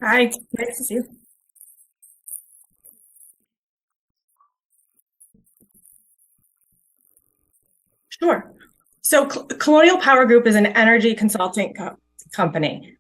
Hi, nice to see you. Sure. So, Colonial Power Group is an energy consulting company.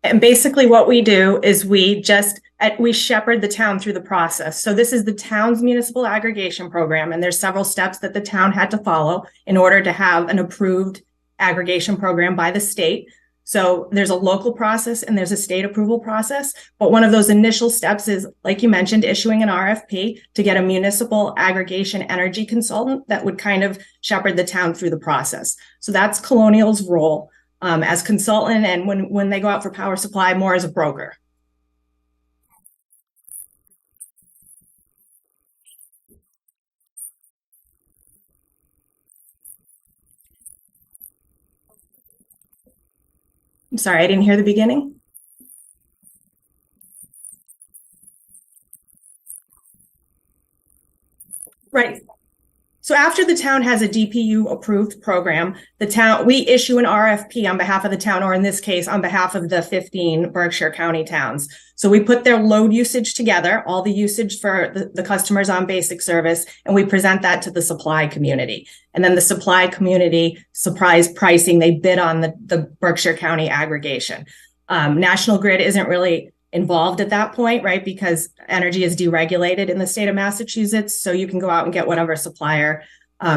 And basically, what we do is we shepherd the town through the process. So, this is the town's municipal aggregation program, and there's several steps that the town had to follow in order to have an approved aggregation program by the state. So there's a local process and there's a state approval process. But one of those initial steps is, like you mentioned, issuing an RFP to get a municipal aggregation energy consultant that would kind of shepherd the town through the process. So that's Colonial's role as consultant, and when they go out for power supply, more as a broker. I'm sorry, I didn't hear the beginning. Right. So after the town has a DPU approved program, we issue an RFP on behalf of the town, or in this case, on behalf of the 15 Berkshire County towns. So we put their load usage together, all the usage for the customers on basic service, and we present that to the supply community. And then the supply community, surprise pricing, they bid on the Berkshire County aggregation. National Grid isn't really involved at that point, right? Because energy is deregulated in the state of Massachusetts. So you can go out and get whatever supplier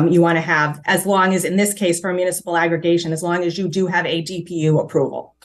you want to have, as long as, in this case, for municipal aggregation, as long as you do have a DPU approval.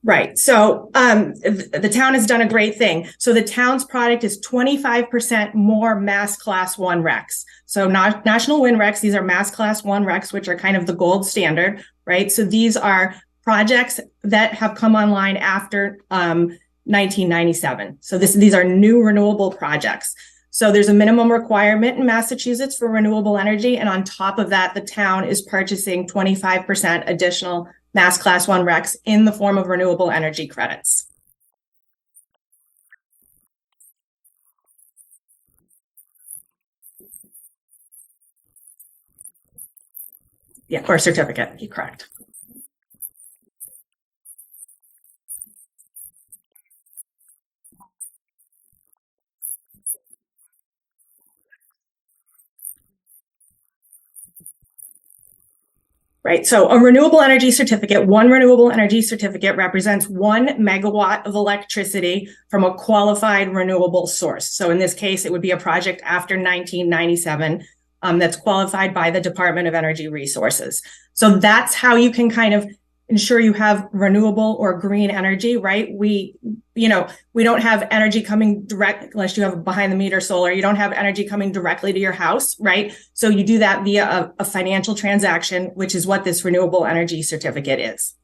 Right. So the town has done a great thing. So the town's product is 25% more mass class one RECs. So not national wind RECs, these are mass class one RECs, which are kind of the gold standard, right? So these are projects that have come online after 1997. So these are new renewable projects. So there's a minimum requirement in Massachusetts for renewable energy. And on top of that, the town is purchasing 25% additional mass class one RECs in the form of renewable energy credits. Yeah, or certificate, you're correct. Right. So a renewable energy certificate, one renewable energy certificate represents 1 megawatt of electricity from a qualified renewable source. So in this case, it would be a project after 1997 that's qualified by the Department of Energy Resources. So that's how you can kind of ensure you have renewable or green energy, right? We don't have energy coming direct unless you have behind the meter solar. You don't have energy coming directly to your house, right? So you do that via a financial transaction, which is what this renewable energy certificate is.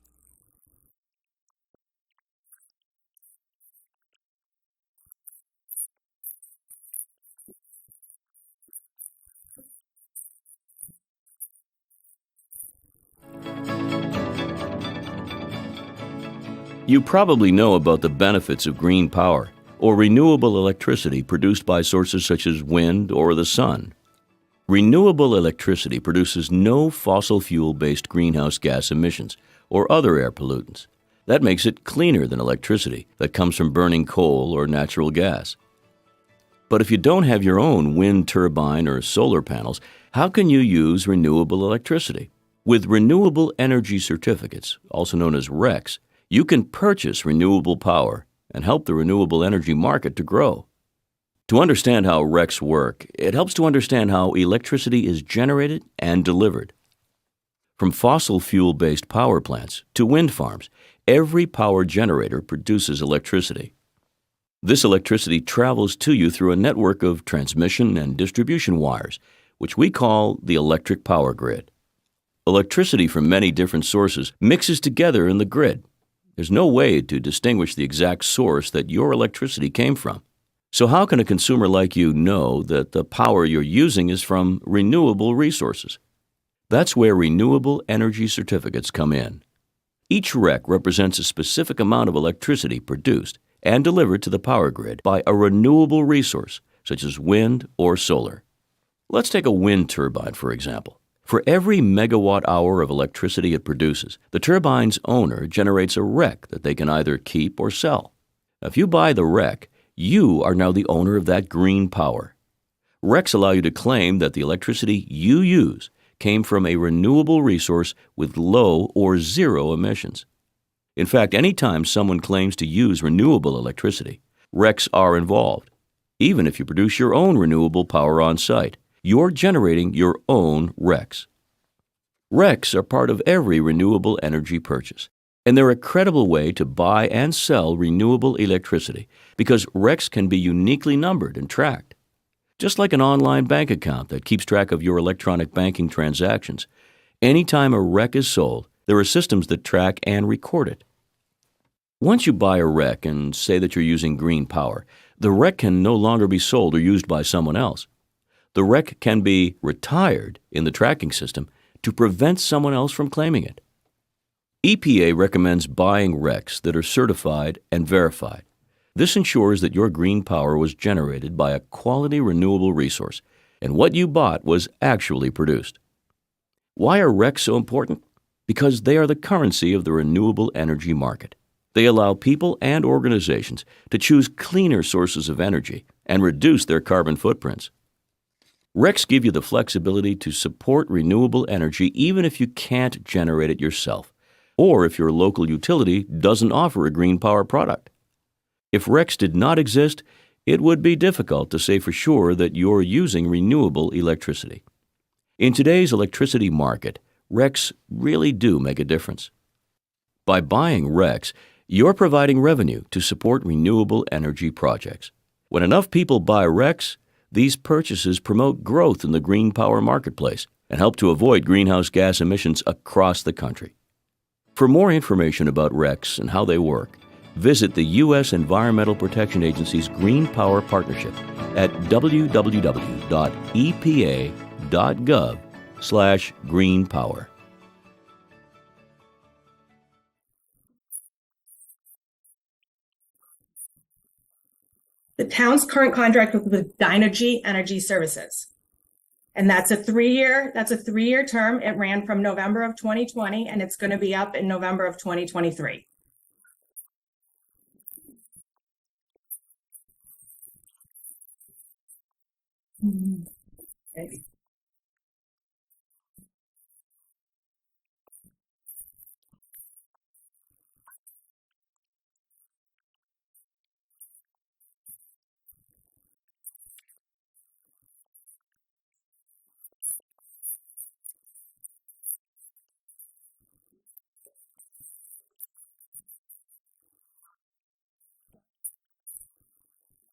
You probably know about the benefits of green power or renewable electricity produced by sources such as wind or the sun. Renewable electricity produces no fossil fuel-based greenhouse gas emissions or other air pollutants. That makes it cleaner than electricity that comes from burning coal or natural gas. But if you don't have your own wind turbine or solar panels, how can you use renewable electricity? With renewable energy certificates, also known as RECs, you can purchase renewable power and help the renewable energy market to grow. To understand how RECs work, it helps to understand how electricity is generated and delivered. From fossil fuel-based power plants to wind farms, every power generator produces electricity. This electricity travels to you through a network of transmission and distribution wires, which we call the electric power grid. Electricity from many different sources mixes together in the grid. There's no way to distinguish the exact source that your electricity came from. So how can a consumer like you know that the power you're using is from renewable resources? That's where renewable energy certificates come in. Each REC represents a specific amount of electricity produced and delivered to the power grid by a renewable resource, such as wind or solar. Let's take a wind turbine, for example. For every megawatt hour of electricity it produces, the turbine's owner generates a REC that they can either keep or sell. If you buy the REC, you are now the owner of that green power. RECs allow you to claim that the electricity you use came from a renewable resource with low or zero emissions. In fact, anytime someone claims to use renewable electricity, RECs are involved. Even if you produce your own renewable power on site, you're generating your own RECs. RECs are part of every renewable energy purchase, and they're a credible way to buy and sell renewable electricity because RECs can be uniquely numbered and tracked. Just like an online bank account that keeps track of your electronic banking transactions, anytime a REC is sold, there are systems that track and record it. Once you buy a REC and say that you're using green power, the REC can no longer be sold or used by someone else. The REC can be retired in the tracking system to prevent someone else from claiming it. EPA recommends buying RECs that are certified and verified. This ensures that your green power was generated by a quality renewable resource and what you bought was actually produced. Why are RECs so important? Because they are the currency of the renewable energy market. They allow people and organizations to choose cleaner sources of energy and reduce their carbon footprints. RECs give you the flexibility to support renewable energy even if you can't generate it yourself, or if your local utility doesn't offer a green power product. If RECs did not exist, it would be difficult to say for sure that you're using renewable electricity. In today's electricity market, RECs really do make a difference. By buying RECs, you're providing revenue to support renewable energy projects. When enough people buy RECs, these purchases promote growth in the green power marketplace and help to avoid greenhouse gas emissions across the country. For more information about RECs and how they work, visit the U.S. Environmental Protection Agency's Green Power Partnership at www.epa.gov/greenpower. The town's current contract with Dynegy Energy Services. And that's a three-year term. It ran from November of 2020 and it's going to be up in November of 2023. Okay.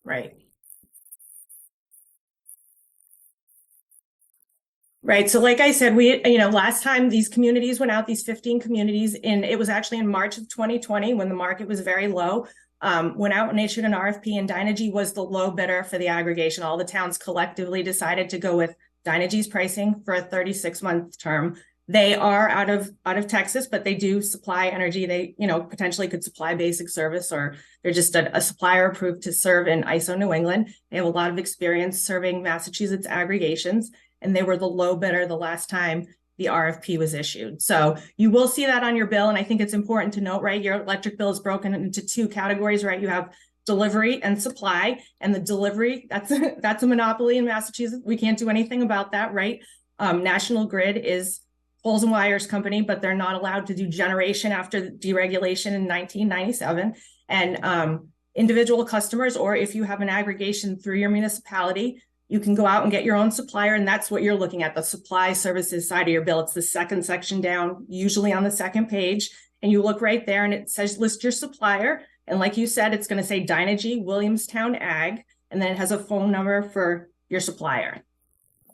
Right. Right. So like I said, last time these communities went out, these 15 communities, and it was actually in March of 2020 when the market was very low, went out and issued an RFP, and Dynegy was the low bidder for the aggregation. All the towns collectively decided to go with Dynegy's pricing for a 36-month term. They are out of Texas, but they do supply energy. They, potentially could supply basic service, or they're just a supplier approved to serve in ISO New England. They have a lot of experience serving Massachusetts aggregations, and they were the low bidder the last time the RFP was issued. So you will see that on your bill. And I think it's important to note, right, your electric bill is broken into two categories, right? You have delivery and supply, and the delivery, that's a monopoly in Massachusetts. We can't do anything about that, right? National Grid is poles and wires company, but they're not allowed to do generation after deregulation in 1997. And individual customers, or if you have an aggregation through your municipality, you can go out and get your own supplier, and that's what you're looking at, the supply services side of your bill. It's the second section down, usually on the second page, and you look right there and it says list your supplier. And like you said, it's going to say Dynegy, Williamstown Ag, and then it has a phone number for your supplier.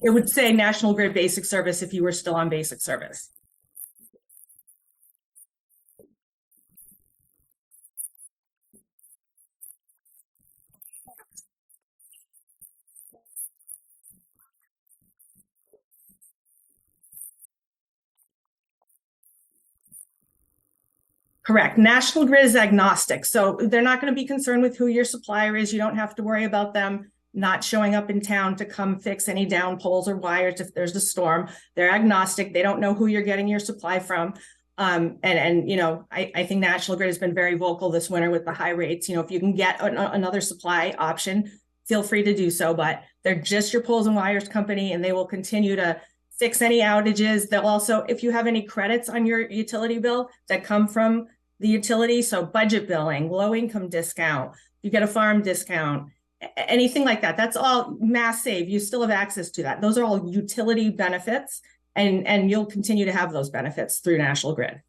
It would say National Grid Basic Service if you were still on basic service. Correct. National Grid is agnostic. So they're not going to be concerned with who your supplier is. You don't have to worry about them not showing up in town to come fix any down poles or wires if there's a storm. They're agnostic. They don't know who you're getting your supply from. And you know, I think National Grid has been very vocal this winter with the high rates. You know, if you can get another supply option, feel free to do so, but they're just your poles and wires company, and they will continue to fix any outages. They'll also, if you have any credits on your utility bill that come from the utility, so budget billing, low income discount, you get a farm discount, anything like that, that's all mass save. You still have access to that. Those are all utility benefits, and you'll continue to have those benefits through National Grid.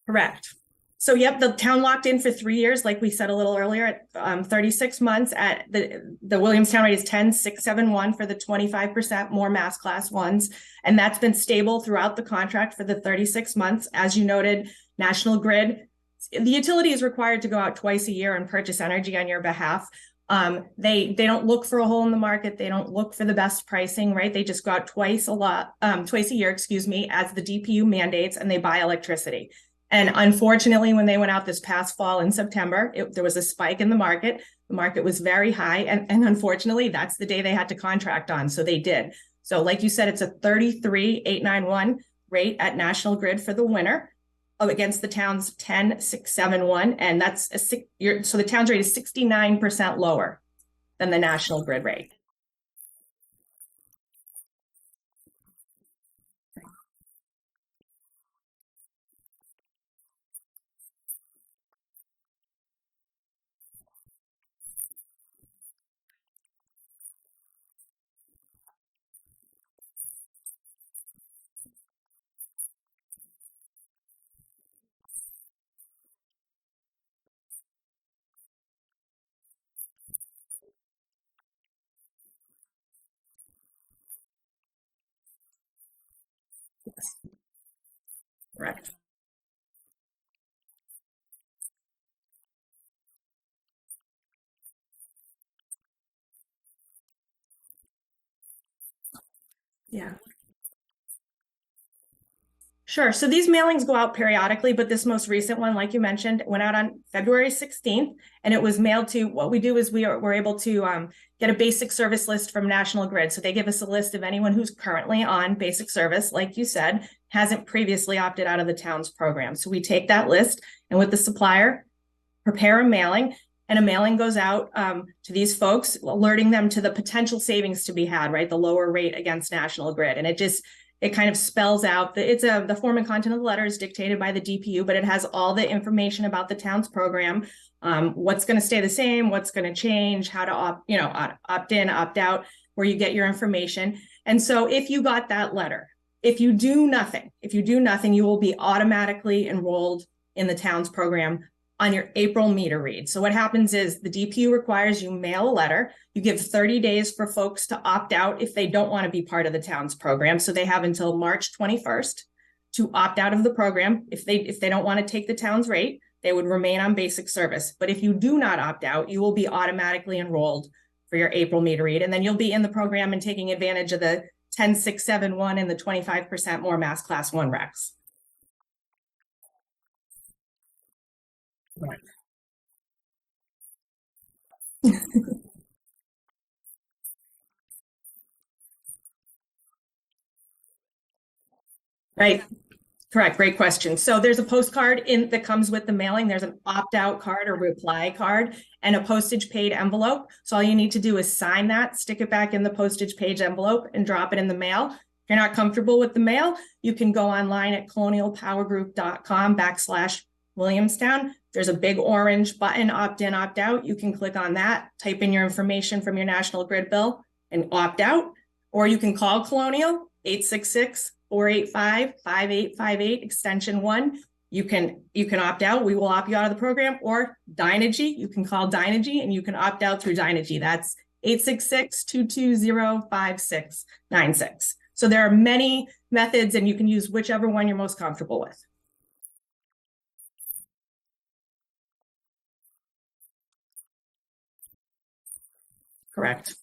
Correct. So, yep, the town locked in for 3 years, like we said a little earlier, at 36 months at the Williamstown rate is 10,671 for the 25% more mass class ones. And that's been stable throughout the contract for the 36 months. As you noted, National Grid, the utility is required to go out twice a year and purchase energy on your behalf. They don't look for a hole in the market. They don't look for the best pricing, right? They just go out twice a year, excuse me, as the DPU mandates, and they buy electricity. And unfortunately, when they went out this past fall in September, there was a spike in the market. The market was very high. And unfortunately, that's the day they had to contract on. So they did. So like you said, it's a 33,891 rate at National Grid for the winter against the town's 10,671. And that's so the town's rate is 69% lower than the National Grid rate. Correct. Yeah. Sure. So these mailings go out periodically, but this most recent one, like you mentioned, went out on February 16th, and it was mailed to, what we do is we're able to get a basic service list from National Grid. So they give us a list of anyone who's currently on basic service, like you said, hasn't previously opted out of the town's program. So we take that list and with the supplier, prepare a mailing, and a mailing goes out to these folks, alerting them to the potential savings to be had, right? The lower rate against National Grid. And it kind of spells out the form and content of the letter is dictated by the DPU, but it has all the information about the town's program, what's going to stay the same, what's going to change, how to opt in, opt out, where you get your information. And so if you got that letter, if you do nothing, you will be automatically enrolled in the town's program on your April meter read. So what happens is the DPU requires you mail a letter. You give 30 days for folks to opt out if they don't want to be part of the town's program. So they have until March 21st to opt out of the program. If they don't want to take the town's rate, they would remain on basic service. But if you do not opt out, you will be automatically enrolled for your April meter read. And then you'll be in the program and taking advantage of the 10,671 and the 25% more mass class 1 recs. Right. Right. Correct. Great question. So there's a postcard that comes with the mailing. There's an opt-out card or reply card and a postage paid envelope. So all you need to do is sign that, stick it back in the postage paid envelope, and drop it in the mail. If you're not comfortable with the mail, you can go online at colonialpowergroup.com/Williamstown. There's a big orange button, opt in, opt out. You can click on that, type in your information from your National Grid bill and opt out. Or you can call Colonial 866-485-5858 extension 1. You can opt out. We will opt you out of the program, or Dynegy. You can call Dynegy and you can opt out through Dynegy. That's 866-220-5696. So there are many methods and you can use whichever one you're most comfortable with. Correct.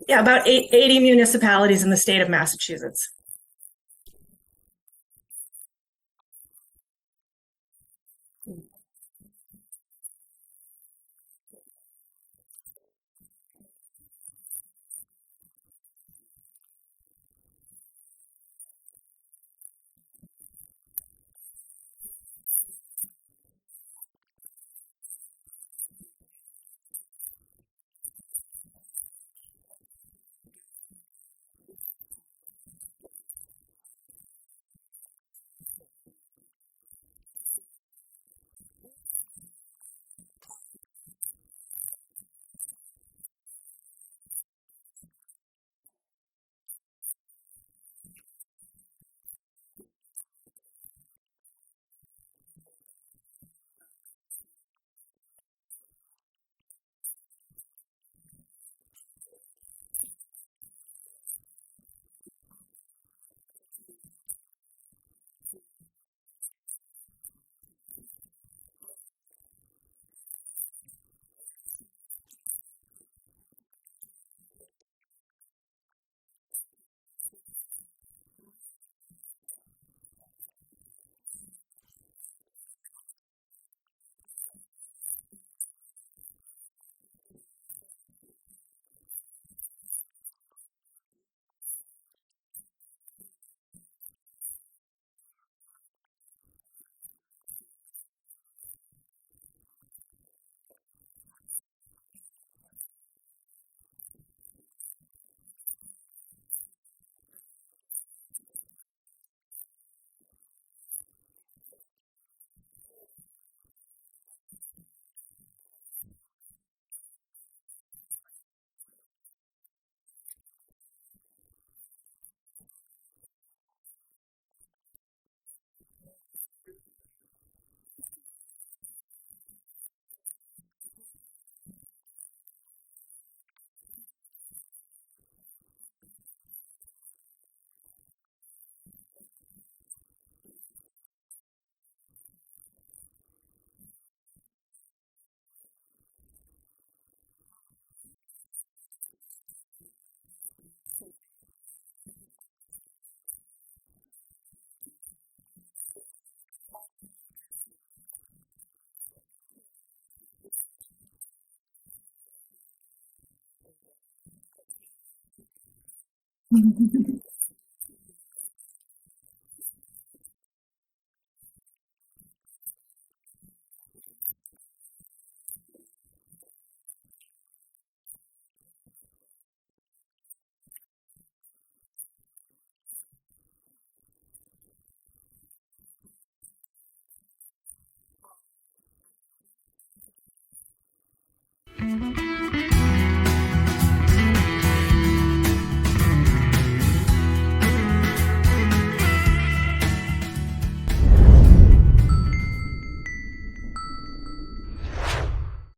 Yeah, about 80 municipalities in the state of Massachusetts.